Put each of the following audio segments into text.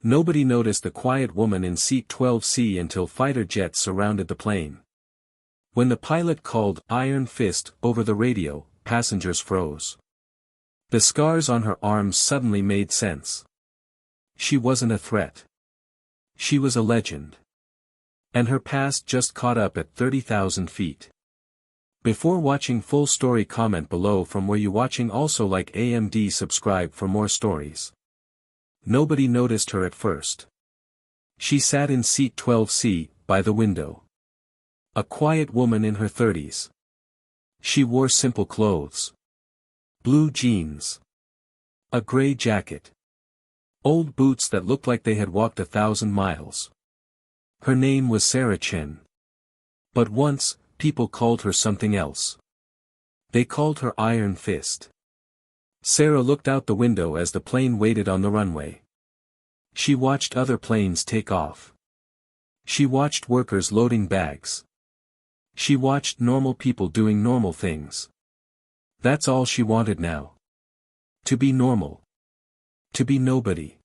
Nobody noticed the quiet woman in seat 12C until fighter jets surrounded the plane. When the pilot called "Iron Fist" over the radio, passengers froze. The scars on her arms suddenly made sense. She wasn't a threat. She was a legend. And her past just caught up at 30,000 feet. Before watching full story, comment below from where you watching. Also like AMD, subscribe for more stories. Nobody noticed her at first. She sat in seat 12C, by the window. A quiet woman in her 30s. She wore simple clothes. Blue jeans. A gray jacket. Old boots that looked like they had walked 1,000 miles. Her name was Sarah Chen. But once, people called her something else. They called her Iron Fist. Sarah looked out the window as the plane waited on the runway. She watched other planes take off. She watched workers loading bags. She watched normal people doing normal things. That's all she wanted now. To be normal. To be nobody.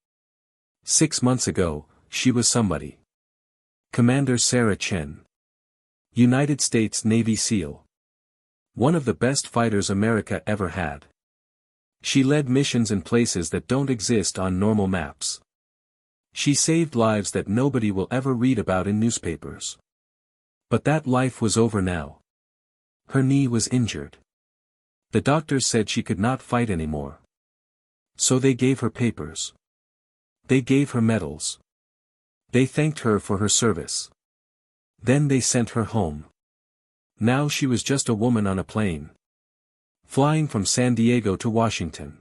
6 months ago, she was somebody. Commander Sarah Chen. United States Navy SEAL. One of the best fighters America ever had. She led missions in places that don't exist on normal maps. She saved lives that nobody will ever read about in newspapers. But that life was over now. Her knee was injured. The doctors said she could not fight anymore. So they gave her papers. They gave her medals. They thanked her for her service. Then they sent her home. Now she was just a woman on a plane. Flying from San Diego to Washington.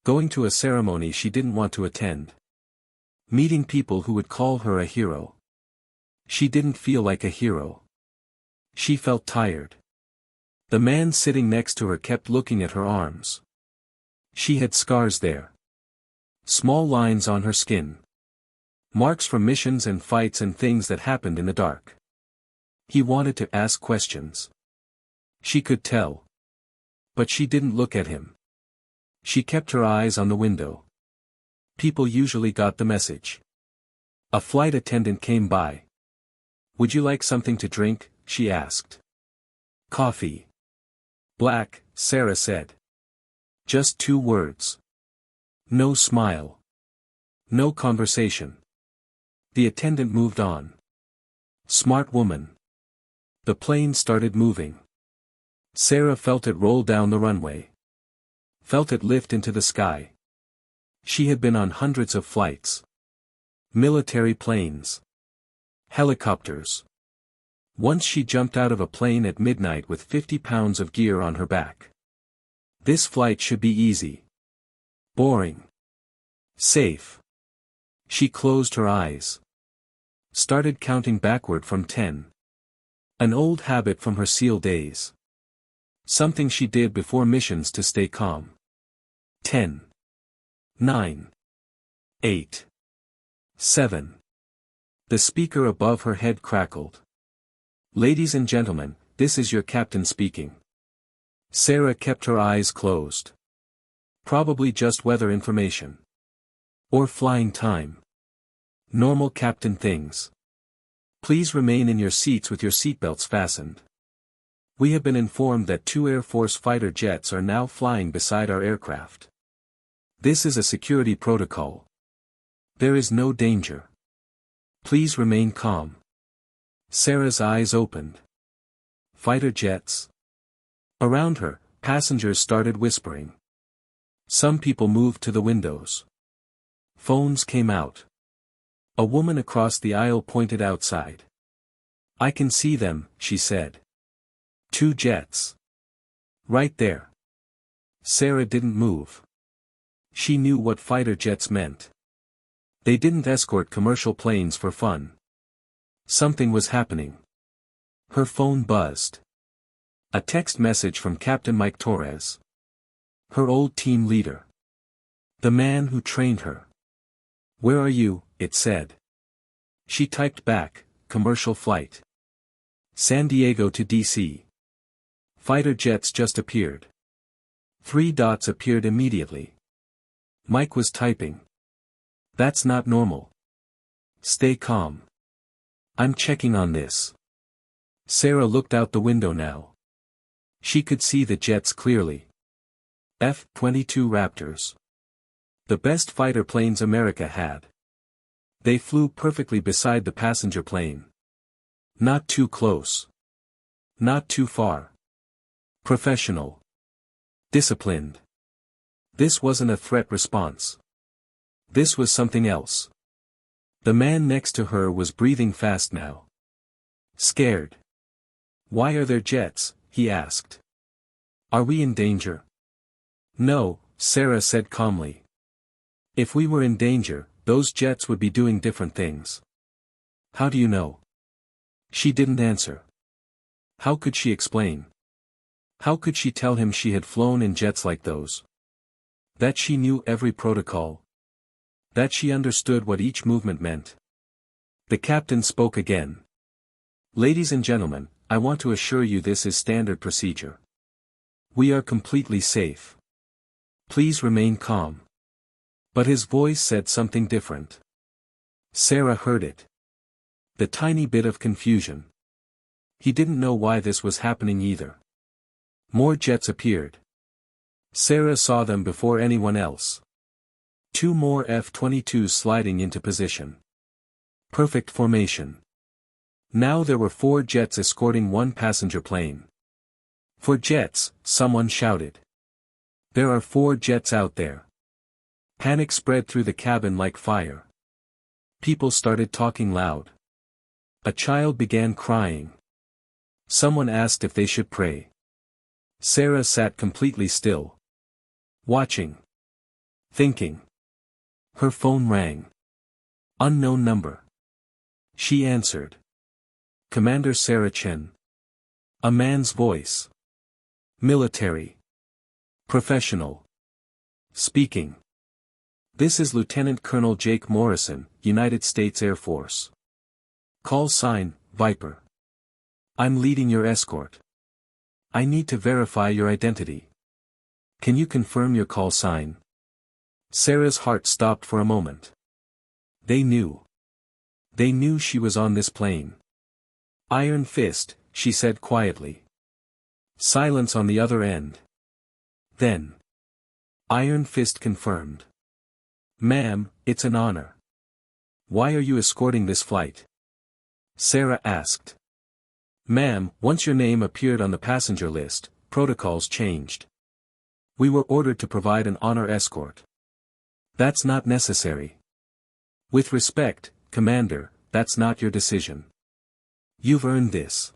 Going to a ceremony she didn't want to attend. Meeting people who would call her a hero. She didn't feel like a hero. She felt tired. The man sitting next to her kept looking at her arms. She had scars there. Small lines on her skin. Marks from missions and fights and things that happened in the dark. He wanted to ask questions. She could tell. But she didn't look at him. She kept her eyes on the window. People usually got the message. A flight attendant came by. "Would you like something to drink?" she asked. "Coffee." "Black," Sarah said. Just 2 words. No smile. No conversation. The attendant moved on. Smart woman. The plane started moving. Sarah felt it roll down the runway. Felt it lift into the sky. She had been on hundreds of flights. Military planes. Helicopters. Once she jumped out of a plane at midnight with 50 pounds of gear on her back. This flight should be easy. Boring. Safe. She closed her eyes. Started counting backward from 10. An old habit from her SEAL days. Something she did before missions to stay calm. 10. 9. 8. 7. The speaker above her head crackled. "Ladies and gentlemen, this is your captain speaking." Sarah kept her eyes closed. Probably just weather information. Or flying time. Normal captain things. "Please remain in your seats with your seatbelts fastened. We have been informed that 2 Air Force fighter jets are now flying beside our aircraft. This is a security protocol. There is no danger. Please remain calm." Sarah's eyes opened. Fighter jets. Around her, passengers started whispering. Some people moved to the windows. Phones came out. A woman across the aisle pointed outside. "I can see them," she said. 2 jets. Right there. Sarah didn't move. She knew what fighter jets meant. They didn't escort commercial planes for fun. Something was happening. Her phone buzzed. A text message from Captain Mike Torres. Her old team leader. The man who trained her. "Where are you?" it said. She typed back, "Commercial flight. San Diego to DC. Fighter jets just appeared." 3 dots appeared immediately. Mike was typing. That's not normal. Stay calm. I'm checking on this. Sarah looked out the window now. She could see the jets clearly. F-22 Raptors. The best fighter planes America had. They flew perfectly beside the passenger plane. Not too close. Not too far. Professional. Disciplined. This wasn't a threat response. This was something else. The man next to her was breathing fast now. Scared. Why are there jets? He asked. Are we in danger? No, Sarah said calmly. If we were in danger, those jets would be doing different things. How do you know? She didn't answer. How could she explain? How could she tell him she had flown in jets like those? That she knew every protocol? That she understood what each movement meant? The captain spoke again. Ladies and gentlemen, I want to assure you this is standard procedure. We are completely safe. Please remain calm. But his voice said something different. Sarah heard it. The tiny bit of confusion. He didn't know why this was happening either. More jets appeared. Sarah saw them before anyone else. 2 more F-22s sliding into position. Perfect formation. Now there were 4 jets escorting 1 passenger plane. 4 jets, someone shouted. There are 4 jets out there. Panic spread through the cabin like fire. People started talking loud. A child began crying. Someone asked if they should pray. Sarah sat completely still. Watching. Thinking. Her phone rang. Unknown number. She answered. Commander Sarah Chen. A man's voice. Military. Professional. Speaking. This is Lieutenant Colonel Jake Morrison, United States Air Force. Call sign, Viper. I'm leading your escort. I need to verify your identity. Can you confirm your call sign? Sarah's heart stopped for a moment. They knew. They knew she was on this plane. Iron Fist, she said quietly. Silence on the other end. Then. Iron Fist confirmed. Ma'am, it's an honor. Why are you escorting this flight? Sarah asked. Ma'am, once your name appeared on the passenger list, protocols changed. We were ordered to provide an honor escort. That's not necessary. With respect, Commander, that's not your decision. You've earned this.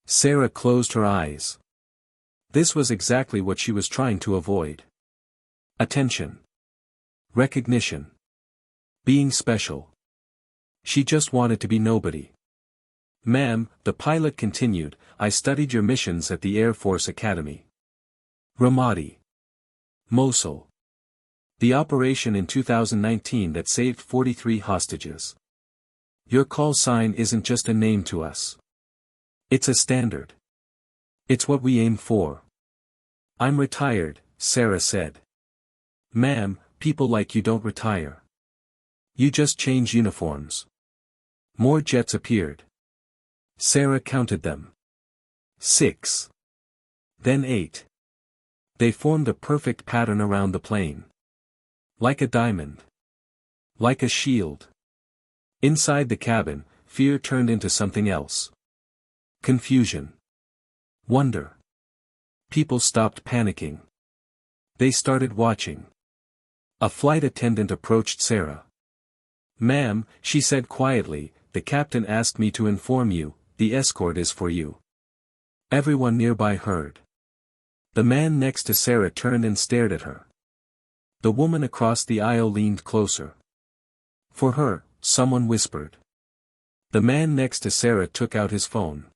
Sarah closed her eyes. This was exactly what she was trying to avoid. Attention. Recognition. Being special. She just wanted to be nobody. Ma'am, the pilot continued, I studied your missions at the Air Force Academy. Ramadi. Mosul. The operation in 2019 that saved 43 hostages. Your call sign isn't just a name to us. It's a standard. It's what we aim for. I'm retired, Sarah said. Ma'am, people like you don't retire. You just change uniforms. More jets appeared. Sarah counted them. 6. Then 8. They formed a perfect pattern around the plane. Like a diamond. Like a shield. Inside the cabin, fear turned into something else. Confusion. Wonder. People stopped panicking. They started watching. A flight attendant approached Sarah. Ma'am, she said quietly, the captain asked me to inform you, the escort is for you. Everyone nearby heard. The man next to Sarah turned and stared at her. The woman across the aisle leaned closer. For her, someone whispered. The man next to Sarah took out his phone.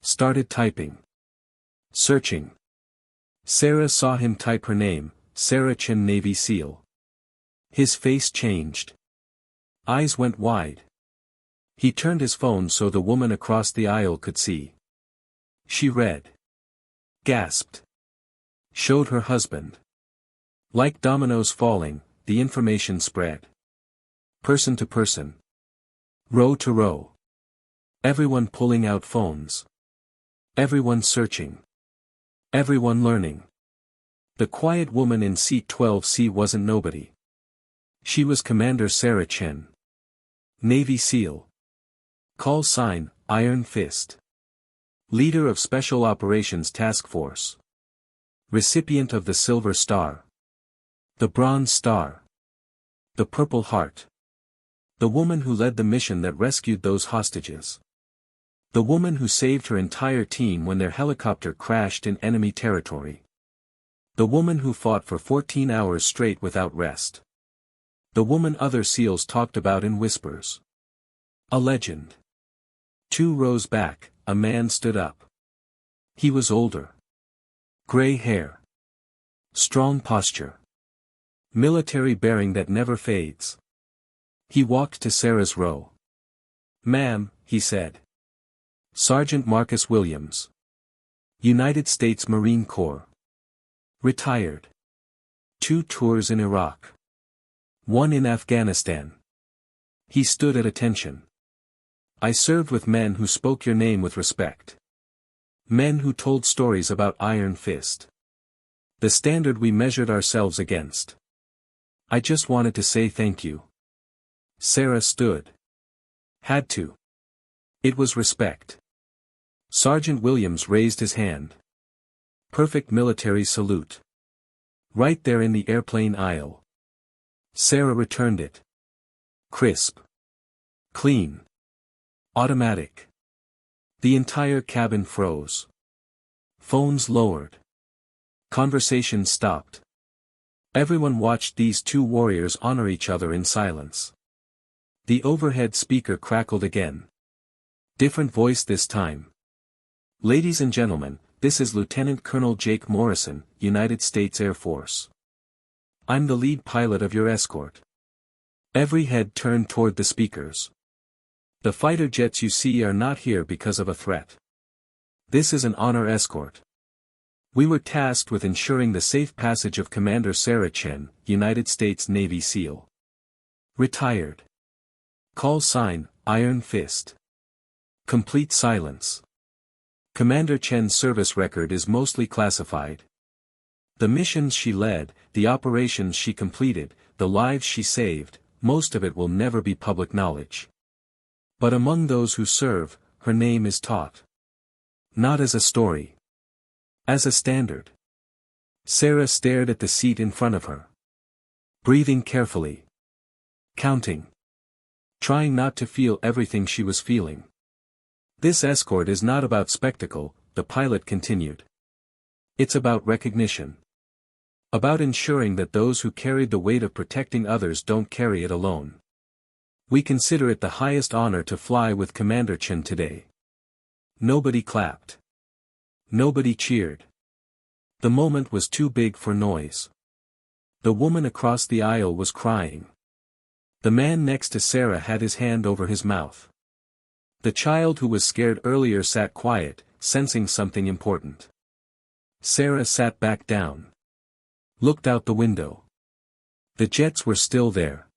Started typing. Searching. Sarah saw him type her name, Sarah Chen, Navy SEAL. His face changed. Eyes went wide. He turned his phone so the woman across the aisle could see. She read. Gasped. Showed her husband. Like dominoes falling, the information spread. Person to person. Row to row. Everyone pulling out phones. Everyone searching. Everyone learning. The quiet woman in seat 12C wasn't nobody. She was Commander Sarah Chen. Navy SEAL. Call sign, Iron Fist. Leader of Special Operations Task Force. Recipient of the Silver Star. The Bronze Star. The Purple Heart. The woman who led the mission that rescued those hostages. The woman who saved her entire team when their helicopter crashed in enemy territory. The woman who fought for 14 hours straight without rest. The woman other SEALs talked about in whispers. A legend. 2 rows back, a man stood up. He was older. Gray hair. Strong posture. Military bearing that never fades. He walked to Sarah's row. "Ma'am," he said. "Sergeant Marcus Williams. United States Marine Corps. Retired. 2 tours in Iraq. 1 in Afghanistan." He stood at attention. "I served with men who spoke your name with respect. Men who told stories about Iron Fist. The standard we measured ourselves against. I just wanted to say thank you." Sarah stood. Had to. It was respect. Sergeant Williams raised his hand. Perfect military salute. Right there in the airplane aisle. Sarah returned it. Crisp. Clean. Automatic. The entire cabin froze. Phones lowered. Conversation stopped. Everyone watched these 2 warriors honor each other in silence. The overhead speaker crackled again. Different voice this time. "Ladies and gentlemen, this is Lieutenant Colonel Jake Morrison, United States Air Force. I'm the lead pilot of your escort." Every head turned toward the speakers. "The fighter jets you see are not here because of a threat. This is an honor escort. We were tasked with ensuring the safe passage of Commander Sarah Chen, United States Navy SEAL. Retired. Call sign, Iron Fist." Complete silence. Commander Chen's service record is mostly classified. The missions she led, the operations she completed, the lives she saved, most of it will never be public knowledge. But among those who serve, her name is taught. Not as a story. As a standard. Sarah stared at the seat in front of her. Breathing carefully. Counting. Trying not to feel everything she was feeling. "This escort is not about spectacle," the pilot continued. "It's about recognition. About ensuring that those who carried the weight of protecting others don't carry it alone. We consider it the highest honor to fly with Commander Chen today." Nobody clapped. Nobody cheered. The moment was too big for noise. The woman across the aisle was crying. The man next to Sarah had his hand over his mouth. The child who was scared earlier sat quiet, sensing something important. Sarah sat back down. Looked out the window. The jets were still there.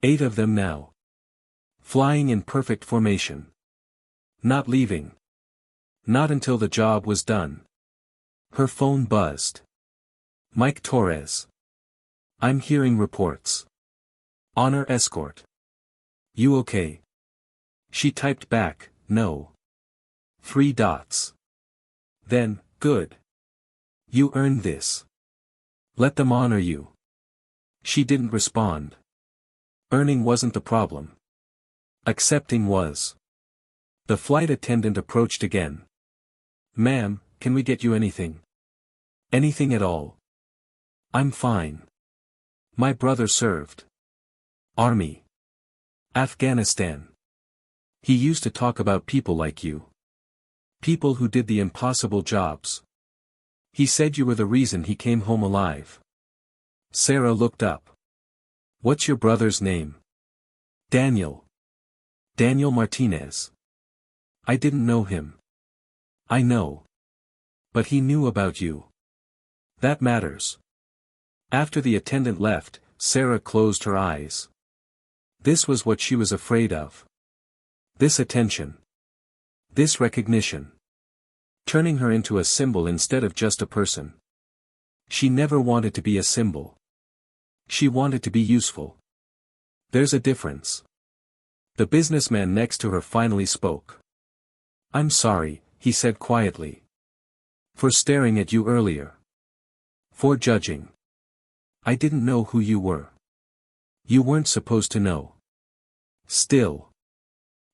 8 of them now. Flying in perfect formation. Not leaving. Not until the job was done. Her phone buzzed. "Mike Torres. I'm hearing reports. Honor escort. You okay?" She typed back, "No." 3 dots. Then, "Good. You earned this. Let them honor you." She didn't respond. Earning wasn't the problem. Accepting was. The flight attendant approached again. "Ma'am, can we get you anything? Anything at all?" "I'm fine. My brother served. Army. Afghanistan. He used to talk about people like you. People who did the impossible jobs. He said you were the reason he came home alive." Sarah looked up. "What's your brother's name?" "Daniel. Daniel Martinez." "I didn't know him." "I know. But he knew about you. That matters." After the attendant left, Sarah closed her eyes. This was what she was afraid of. This attention. This recognition. Turning her into a symbol instead of just a person. She never wanted to be a symbol. She wanted to be useful. There's a difference. The businessman next to her finally spoke. "I'm sorry," he said quietly. "For staring at you earlier. For judging. I didn't know who you were. You weren't supposed to know. Still.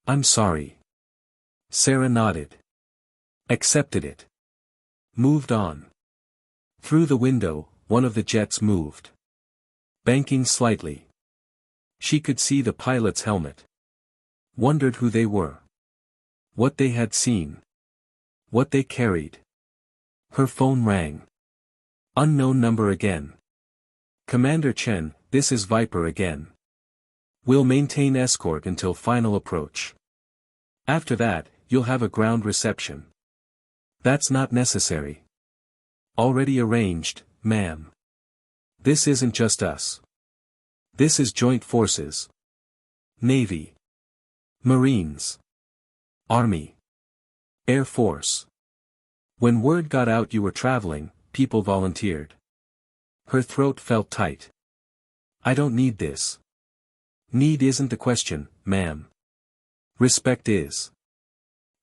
I'm sorry." Sarah nodded. Accepted it. Moved on. Through the window, one of the jets moved. Banking slightly. She could see the pilot's helmet. Wondered who they were. What they had seen. What they carried. Her phone rang. Unknown number again. "Commander Chen, this is Viper again. We'll maintain escort until final approach. After that, you'll have a ground reception." "That's not necessary. Already arranged, ma'am. This isn't just us. This is joint forces. Navy. Marines. Army. Air Force. When word got out you were traveling, people volunteered." Her throat felt tight. "I don't need this. Need isn't the question, ma'am. Respect is.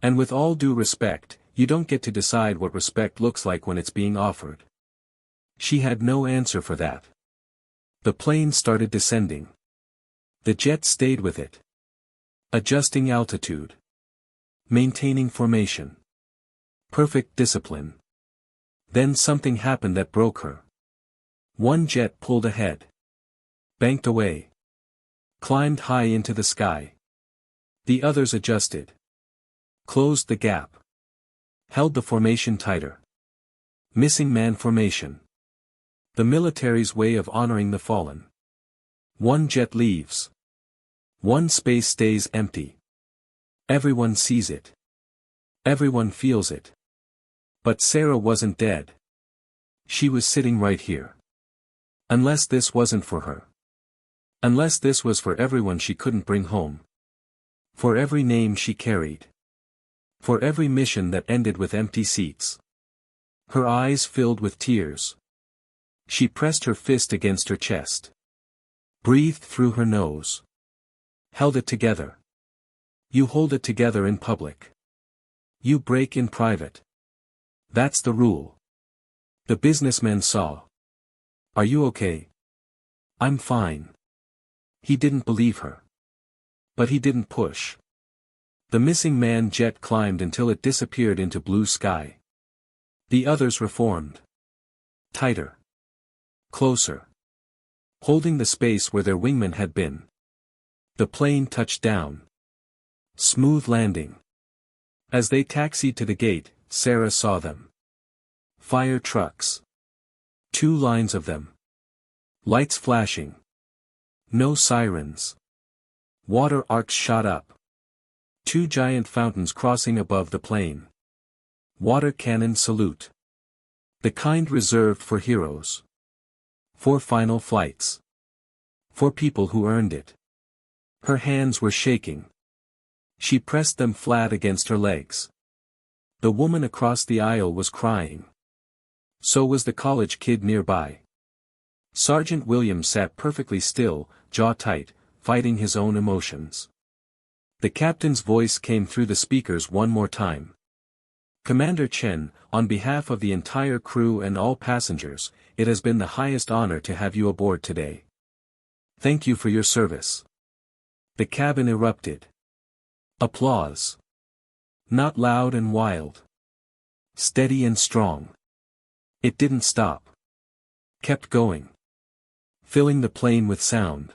And with all due respect, you don't get to decide what respect looks like when it's being offered." She had no answer for that. The plane started descending. The jet stayed with it. Adjusting altitude. Maintaining formation. Perfect discipline. Then something happened that broke her. One jet pulled ahead. Banked away. Climbed high into the sky. The others adjusted. Closed the gap. Held the formation tighter. Missing man formation. The military's way of honoring the fallen. One jet leaves. One space stays empty. Everyone sees it. Everyone feels it. But Sarah wasn't dead. She was sitting right here. Unless this wasn't for her. Unless this was for everyone she couldn't bring home. For every name she carried. For every mission that ended with empty seats. Her eyes filled with tears. She pressed her fist against her chest. Breathed through her nose. Held it together. You hold it together in public. You break in private. That's the rule. The businessman saw. "Are you okay?" "I'm fine." He didn't believe her. But he didn't push. The missing man jet climbed until it disappeared into blue sky. The others reformed. Tighter. Closer. Holding the space where their wingman had been. The plane touched down. Smooth landing. As they taxied to the gate, Sarah saw them. Fire trucks. 2 lines of them. Lights flashing. No sirens. Water arcs shot up. 2 giant fountains crossing above the plane. Water cannon salute. The kind reserved for heroes. For final flights. For people who earned it. Her hands were shaking. She pressed them flat against her legs. The woman across the aisle was crying. So was the college kid nearby. Sergeant Williams sat perfectly still, jaw tight, fighting his own emotions. The captain's voice came through the speakers one more time. "Commander Chen, on behalf of the entire crew and all passengers, it has been the highest honor to have you aboard today. Thank you for your service." The cabin erupted. Applause. Not loud and wild. Steady and strong. It didn't stop. Kept going. Filling the plane with sound.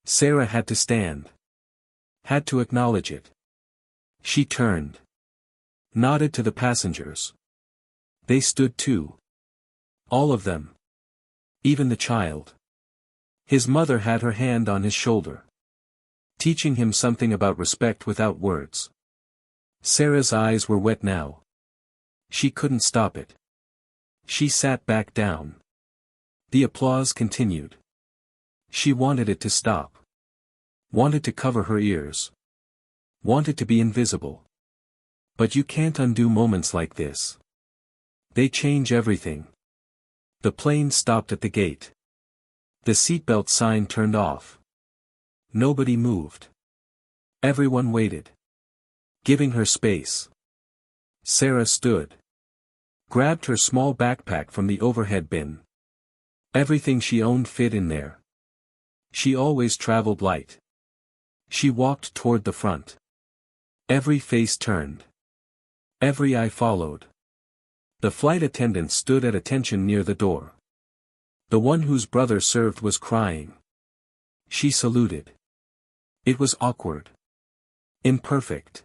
Sarah had to stand. Had to acknowledge it. She turned. Nodded to the passengers. They stood too. All of them. Even the child. His mother had her hand on his shoulder. Teaching him something about respect without words. Sarah's eyes were wet now. She couldn't stop it. She sat back down. The applause continued. She wanted it to stop. Wanted to cover her ears. Wanted to be invisible. But you can't undo moments like this. They change everything. The plane stopped at the gate. The seatbelt sign turned off. Nobody moved. Everyone waited. Giving her space. Sarah stood. Grabbed her small backpack from the overhead bin. Everything she owned fit in there. She always traveled light. She walked toward the front. Every face turned. Every eye followed. The flight attendant stood at attention near the door. The one whose brother served was crying. She saluted. It was awkward. Imperfect.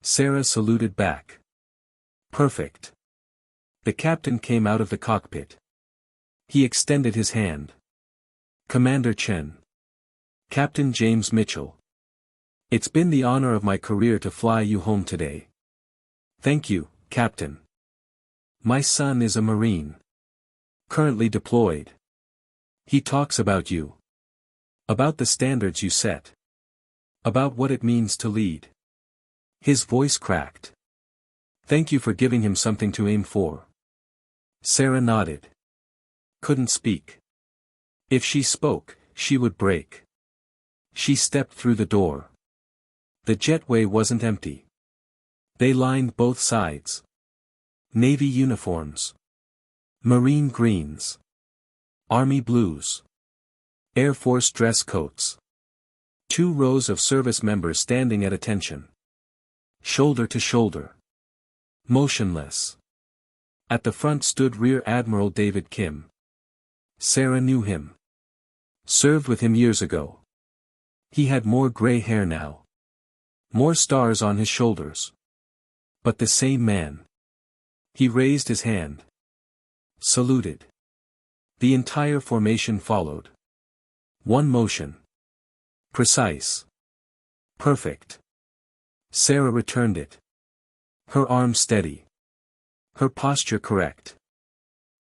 Sarah saluted back. Perfect. The captain came out of the cockpit. He extended his hand. Commander Chen. Captain James Mitchell. It's been the honor of my career to fly you home today. Thank you, Captain. My son is a Marine. Currently deployed. He talks about you. About the standards you set. About what it means to lead. His voice cracked. Thank you for giving him something to aim for. Sarah nodded. Couldn't speak. If she spoke, she would break. She stepped through the door. The jetway wasn't empty. They lined both sides. Navy uniforms. Marine greens. Army blues. Air Force dress coats. 2 rows of service members standing at attention. Shoulder to shoulder. Motionless. At the front stood Rear Admiral David Kim. Sarah knew him. Served with him years ago. He had more gray hair now. More stars on his shoulders. But the same man. He raised his hand. Saluted. The entire formation followed. One motion. Precise. Perfect. Sarah returned it. Her arm steady. Her posture correct.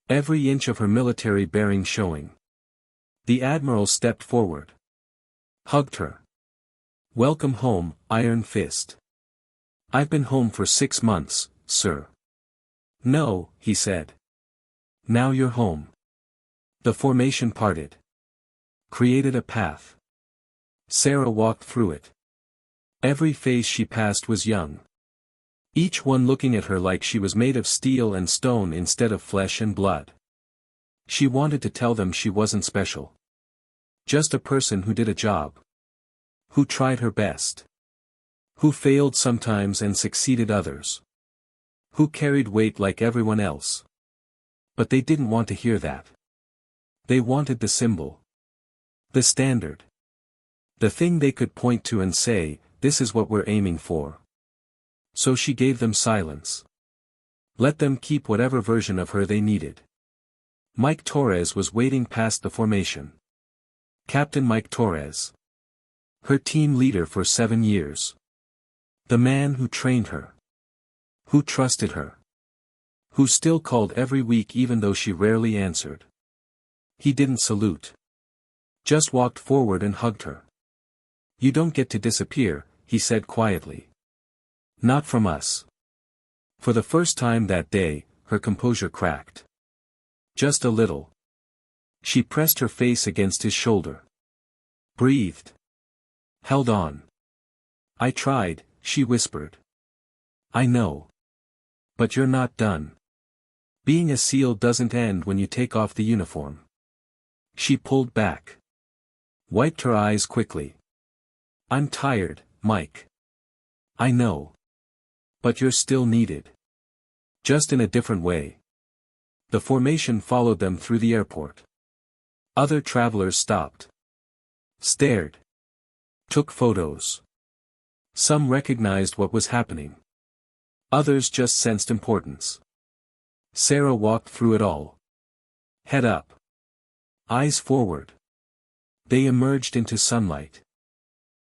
Every inch of her military bearing showing. The admiral stepped forward. Hugged her. Welcome home, Iron Fist. I've been home for 6 months, sir. No, he said. Now you're home. The formation parted. Created a path. Sarah walked through it. Every face she passed was young. Each one looking at her like she was made of steel and stone instead of flesh and blood. She wanted to tell them she wasn't special. Just a person who did a job. Who tried her best. Who failed sometimes and succeeded others. Who carried weight like everyone else. But they didn't want to hear that. They wanted the symbol. The standard. The thing they could point to and say, this is what we're aiming for. So she gave them silence. Let them keep whatever version of her they needed. Mike Torres was waiting past the formation. Captain Mike Torres. Her team leader for 7 years. The man who trained her. Who trusted her. Who still called every week even though she rarely answered. He didn't salute. Just walked forward and hugged her. You don't get to disappear, he said quietly. Not from us. For the first time that day, her composure cracked. Just a little. She pressed her face against his shoulder. Breathed. Held on. I tried, she whispered. I know. But you're not done. Being a SEAL doesn't end when you take off the uniform. She pulled back. Wiped her eyes quickly. I'm tired, Mike. I know. But you're still needed. Just in a different way. The formation followed them through the airport. Other travelers stopped. Stared. Took photos. Some recognized what was happening. Others just sensed importance. Sarah walked through it all. Head up. Eyes forward. They emerged into sunlight.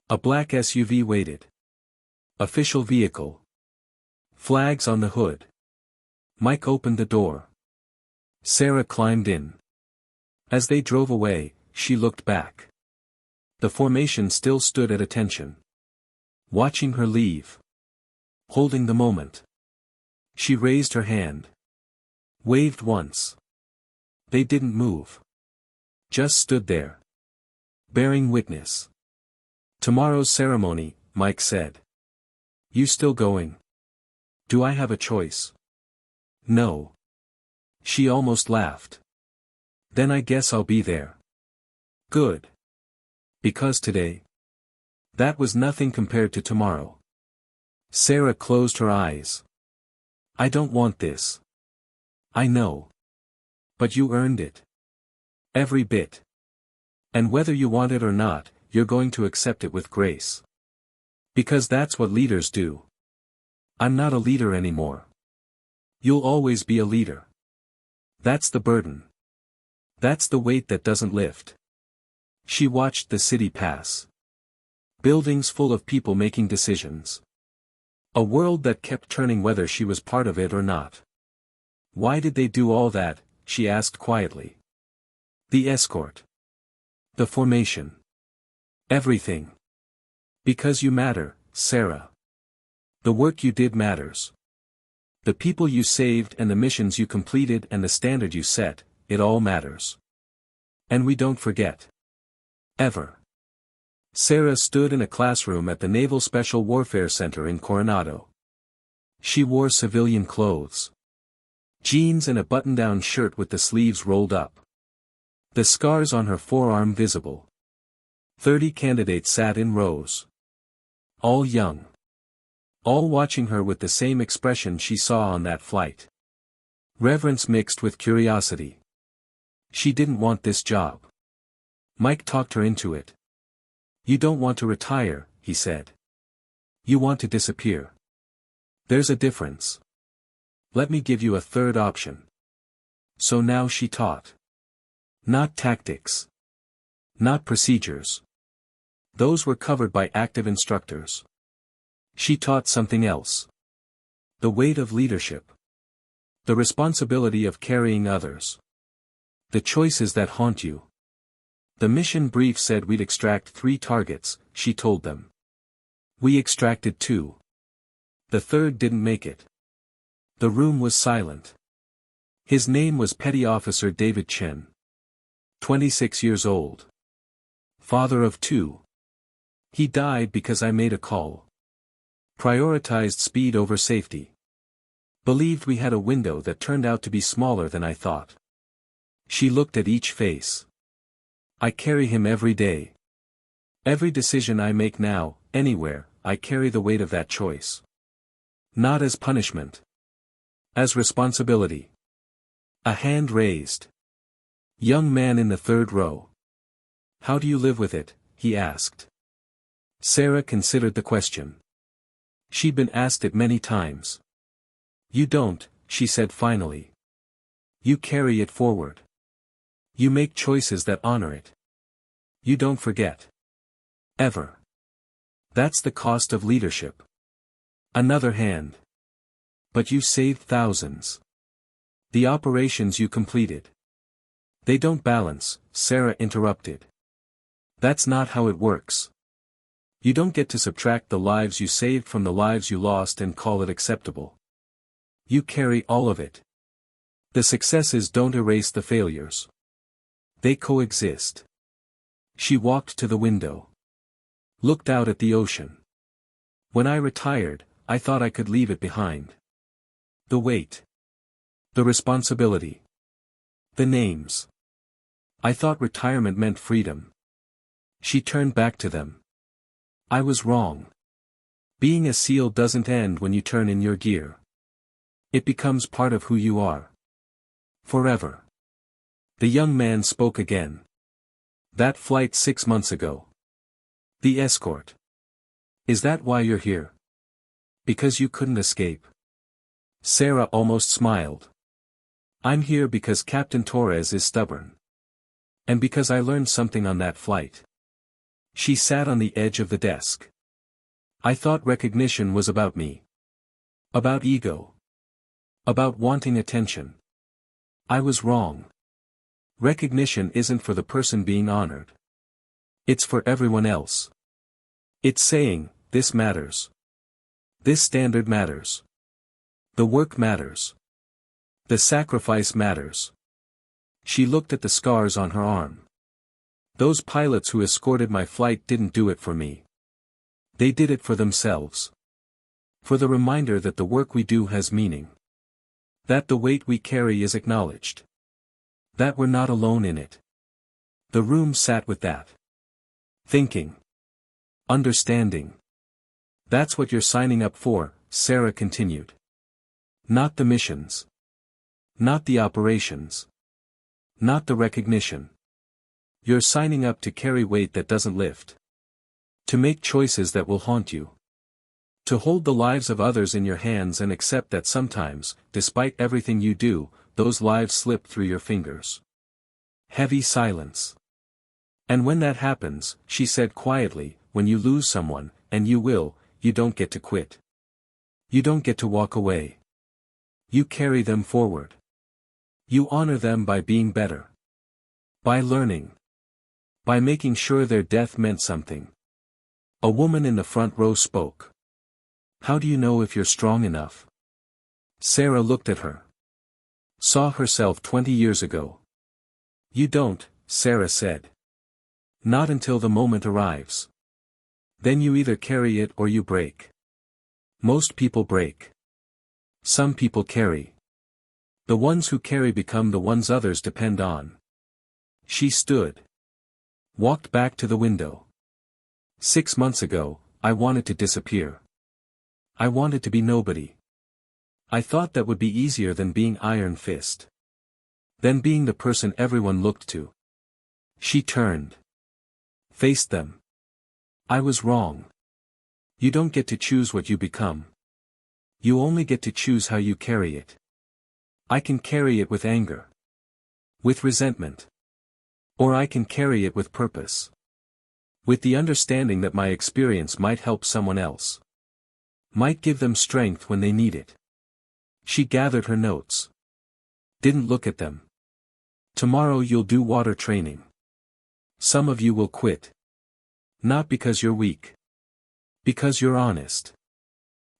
A black SUV waited. Official vehicle. Flags on the hood. Mike opened the door. Sarah climbed in. As they drove away, she looked back. The formation still stood at attention, watching her leave, holding the moment. She raised her hand, waved once. They didn't move. Just stood there, bearing witness. "Tomorrow's ceremony," Mike said. "You still going?" "Do I have a choice?" "No." She almost laughed. "Then I guess I'll be there." "Good. Because today?" "That was nothing compared to tomorrow." Sarah closed her eyes. "I don't want this." "I know. But you earned it. Every bit. And whether you want it or not, you're going to accept it with grace. Because that's what leaders do." "I'm not a leader anymore." "You'll always be a leader. That's the burden. That's the weight that doesn't lift." She watched the city pass. Buildings full of people making decisions. A world that kept turning whether she was part of it or not. "Why did they do all that?" she asked quietly. "The escort. The formation. Everything. Because you matter, Sarah. The work you did matters. The people you saved and the missions you completed and the standard you set, it all matters. And we don't forget. Ever." Sarah stood in a classroom at the Naval Special Warfare Center in Coronado. She wore civilian clothes. Jeans and a button-down shirt with the sleeves rolled up. The scars on her forearm visible. 30 candidates sat in rows. All young. All watching her with the same expression she saw on that flight. Reverence mixed with curiosity. She didn't want this job. Mike talked her into it. "You don't want to retire," he said. "You want to disappear. There's a difference. Let me give you a third option." So now she taught. Not tactics. Not procedures. Those were covered by active instructors. She taught something else. The weight of leadership. The responsibility of carrying others. The choices that haunt you. The mission brief said we'd extract 3 targets, she told them. We extracted 2. The third didn't make it. The room was silent. His name was Petty Officer David Chen. 26 years old. Father of 2. He died because I made a call. Prioritized speed over safety. Believed we had a window that turned out to be smaller than I thought. She looked at each face. I carry him every day. Every decision I make now, anywhere, I carry the weight of that choice. Not as punishment. As responsibility. A hand raised. Young man in the 3rd row. "How do you live with it?" he asked. Sarah considered the question. She'd been asked it many times. "You don't," she said finally. "You carry it forward. You make choices that honor it. You don't forget. Ever. That's the cost of leadership." Another hand. "But you saved thousands. The operations you completed. They don't balance," Sarah interrupted. "That's not how it works. You don't get to subtract the lives you saved from the lives you lost and call it acceptable. You carry all of it. The successes don't erase the failures. They coexist." She walked to the window. Looked out at the ocean. "When I retired, I thought I could leave it behind. The weight. The responsibility. The names. I thought retirement meant freedom." She turned back to them. "I was wrong. Being a SEAL doesn't end when you turn in your gear. It becomes part of who you are. Forever." The young man spoke again. "That flight 6 months ago. The escort. Is that why you're here? Because you couldn't escape?" Sarah almost smiled. "I'm here because Captain Torres is stubborn. And because I learned something on that flight." She sat on the edge of the desk. "I thought recognition was about me. About ego. About wanting attention. I was wrong. Recognition isn't for the person being honored. It's for everyone else. It's saying, this matters. This standard matters. The work matters. The sacrifice matters. She looked at the scars on her arm. Those pilots who escorted my flight didn't do it for me. They did it for themselves. For the reminder that the work we do has meaning. That the weight we carry is acknowledged. That we're not alone in it. The room sat with that. Thinking. Understanding. That's what you're signing up for, Sarah continued. Not the missions. Not the operations. Not the recognition. You're signing up to carry weight that doesn't lift. To make choices that will haunt you. To hold the lives of others in your hands and accept that sometimes, despite everything you do, those lives slip through your fingers. Heavy silence. And when that happens, she said quietly, when you lose someone, and you will, you don't get to quit. You don't get to walk away. You carry them forward. You honor them by being better. By learning. By making sure their death meant something. A woman in the front row spoke. How do you know if you're strong enough? Sarah looked at her. Saw herself 20 years ago. You don't, Sarah said. Not until the moment arrives. Then you either carry it or you break. Most people break. Some people carry. The ones who carry become the ones others depend on. She stood. Walked back to the window. 6 months ago, I wanted to disappear. I wanted to be nobody. I thought that would be easier than being Iron Fist. Than being the person everyone looked to. She turned. Faced them. I was wrong. You don't get to choose what you become. You only get to choose how you carry it. I can carry it with anger. With resentment. Or I can carry it with purpose. With the understanding that my experience might help someone else. Might give them strength when they need it. She gathered her notes. Didn't look at them. Tomorrow you'll do water training. Some of you will quit. Not because you're weak. Because you're honest.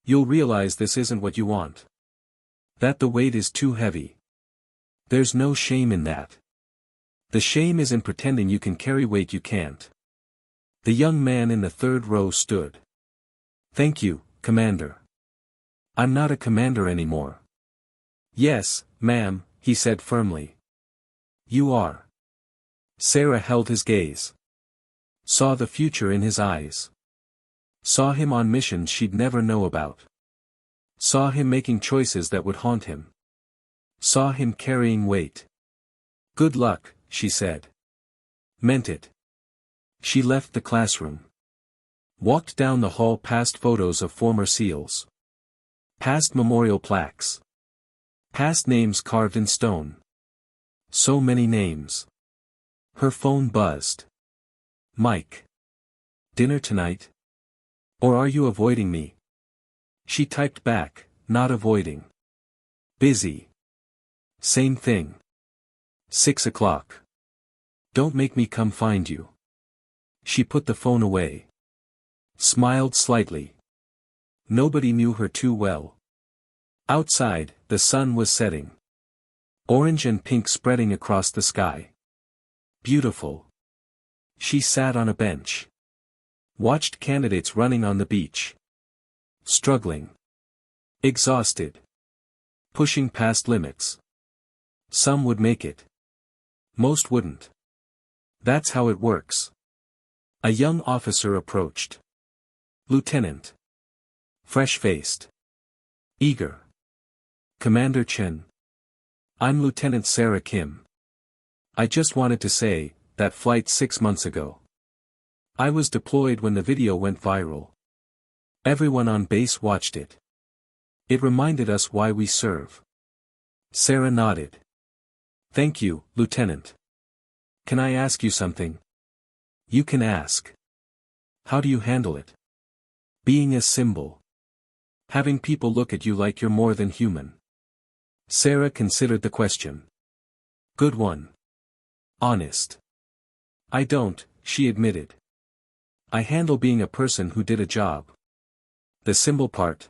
You'll realize this isn't what you want. That the weight is too heavy. There's no shame in that. The shame is in pretending you can carry weight you can't. The young man in the third row stood. Thank you, Commander. I'm not a commander anymore. Yes, ma'am, he said firmly. You are. Sarah held his gaze. Saw the future in his eyes. Saw him on missions she'd never know about. Saw him making choices that would haunt him. Saw him carrying weight. Good luck, she said. Meant it. She left the classroom. Walked down the hall past photos of former SEALs. Past memorial plaques. Past names carved in stone. So many names. Her phone buzzed. Mike. Dinner tonight? Or are you avoiding me? She typed back, not avoiding. Busy. Same thing. 6 o'clock. Don't make me come find you. She put the phone away. Smiled slightly. Nobody knew her too well. Outside, the sun was setting. Orange and pink spreading across the sky. Beautiful. She sat on a bench. Watched candidates running on the beach. Struggling. Exhausted. Pushing past limits. Some would make it. Most wouldn't. That's how it works. A young officer approached. Lieutenant. Fresh-faced. Eager. Commander Chen. I'm Lieutenant Sarah Kim. I just wanted to say, that flight 6 months ago. I was deployed when the video went viral. Everyone on base watched it. It reminded us why we serve. Sarah nodded. Thank you, Lieutenant. Can I ask you something? You can ask. How do you handle it? Being a symbol. Having people look at you like you're more than human. Sarah considered the question. Good one. Honest. I don't, she admitted. I handle being a person who did a job. The symbol part.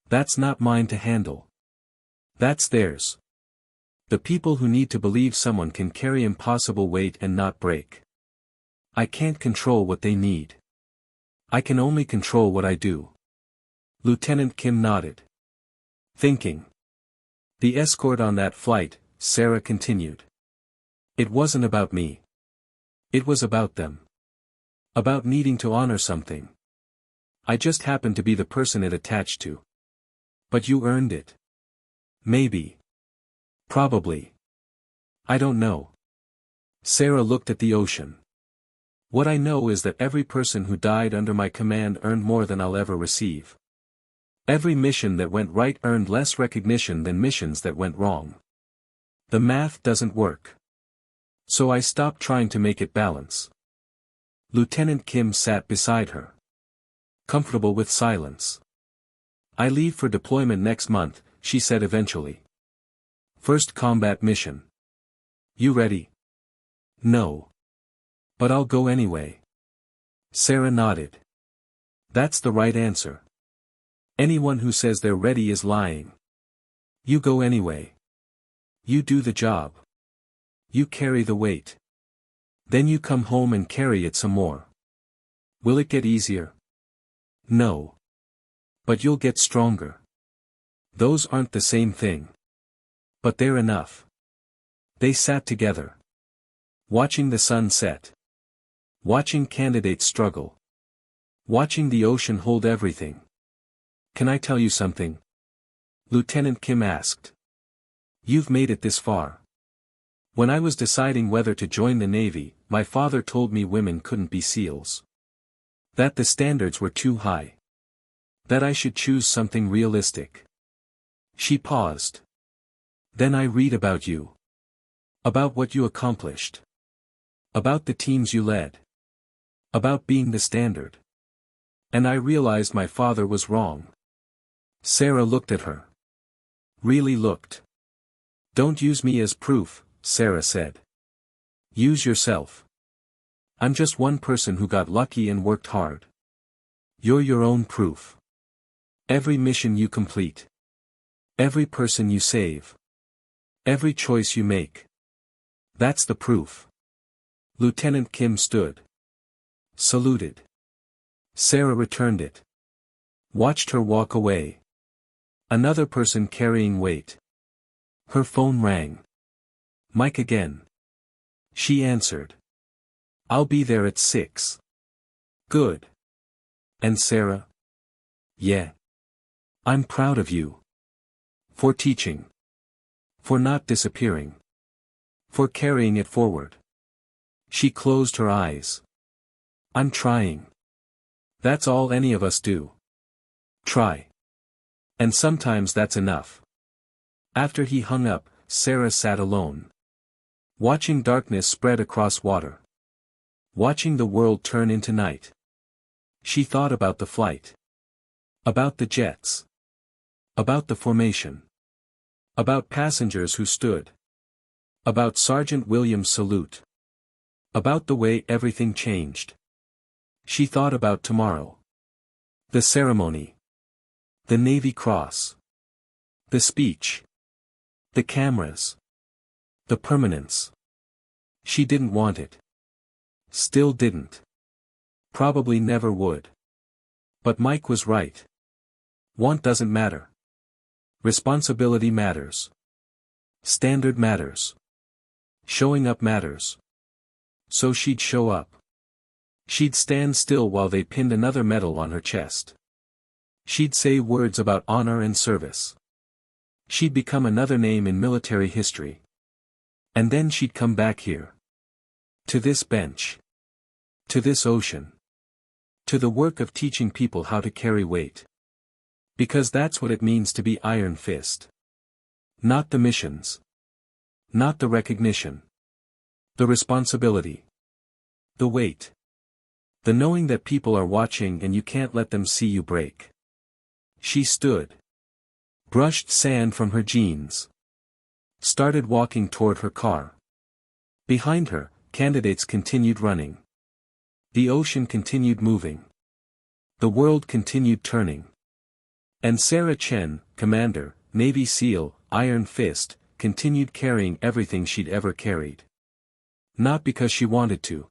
That's not mine to handle. That's theirs. The people who need to believe someone can carry impossible weight and not break. I can't control what they need. I can only control what I do. Lieutenant Kim nodded. Thinking. The escort on that flight, Sarah continued. It wasn't about me. It was about them. About needing to honor something. I just happened to be the person it attached to. But you earned it. Maybe. Probably. I don't know. Sarah looked at the ocean. What I know is that every person who died under my command earned more than I'll ever receive. Every mission that went right earned less recognition than missions that went wrong. The math doesn't work. So I stopped trying to make it balance. Lieutenant Kim sat beside her. Comfortable with silence. I leave for deployment next month, she said eventually. First combat mission. You ready? No. But I'll go anyway. Sarah nodded. That's the right answer. Anyone who says they're ready is lying. You go anyway. You do the job. You carry the weight. Then you come home and carry it some more. Will it get easier? No. But you'll get stronger. Those aren't the same thing. But they're enough. They sat together. Watching the sun set. Watching candidates struggle. Watching the ocean hold everything. Can I tell you something? Lieutenant Kim asked. You've made it this far. When I was deciding whether to join the Navy, my father told me women couldn't be SEALs. That the standards were too high. That I should choose something realistic. She paused. Then I read about you. About what you accomplished. About the teams you led. About being the standard. And I realized my father was wrong. Sarah looked at her. Really looked. Don't use me as proof, Sarah said. Use yourself. I'm just one person who got lucky and worked hard. You're your own proof. Every mission you complete. Every person you save. Every choice you make. That's the proof. Lieutenant Kim stood. Saluted. Sarah returned it. Watched her walk away. Another person carrying weight. Her phone rang. Mike again. She answered. I'll be there at 6. Good. And Sarah? Yeah. I'm proud of you. For teaching. For not disappearing. For carrying it forward. She closed her eyes. I'm trying. That's all any of us do. Try. And sometimes that's enough. After he hung up, Sarah sat alone. Watching darkness spread across water. Watching the world turn into night. She thought about the flight. About the jets. About the formation. About passengers who stood. About Sergeant Williams' salute. About the way everything changed. She thought about tomorrow. The ceremony. The Navy Cross. The speech. The cameras. The permanence. She didn't want it. Still didn't. Probably never would. But Mike was right. Want doesn't matter. Responsibility matters. Standard matters. Showing up matters. So she'd show up. She'd stand still while they pinned another medal on her chest. She'd say words about honor and service. She'd become another name in military history. And then she'd come back here. To this bench. To this ocean. To the work of teaching people how to carry weight. Because that's what it means to be Iron Fist. Not the missions. Not the recognition. The responsibility. The weight. The knowing that people are watching and you can't let them see you break. She stood. Brushed sand from her jeans. Started walking toward her car. Behind her, candidates continued running. The ocean continued moving. The world continued turning. And Sarah Chen, Commander, Navy SEAL, Iron Fist, continued carrying everything she'd ever carried. Not because she wanted to.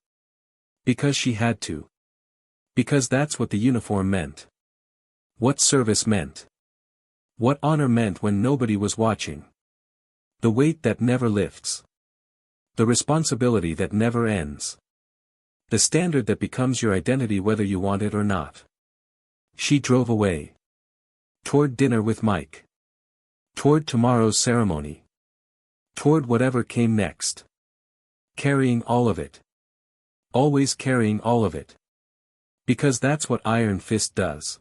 Because she had to. Because that's what the uniform meant. What service meant. What honor meant when nobody was watching. The weight that never lifts. The responsibility that never ends. The standard that becomes your identity whether you want it or not. She drove away. Toward dinner with Mike. Toward tomorrow's ceremony. Toward whatever came next. Carrying all of it. Always carrying all of it. Because that's what Iron Fist does.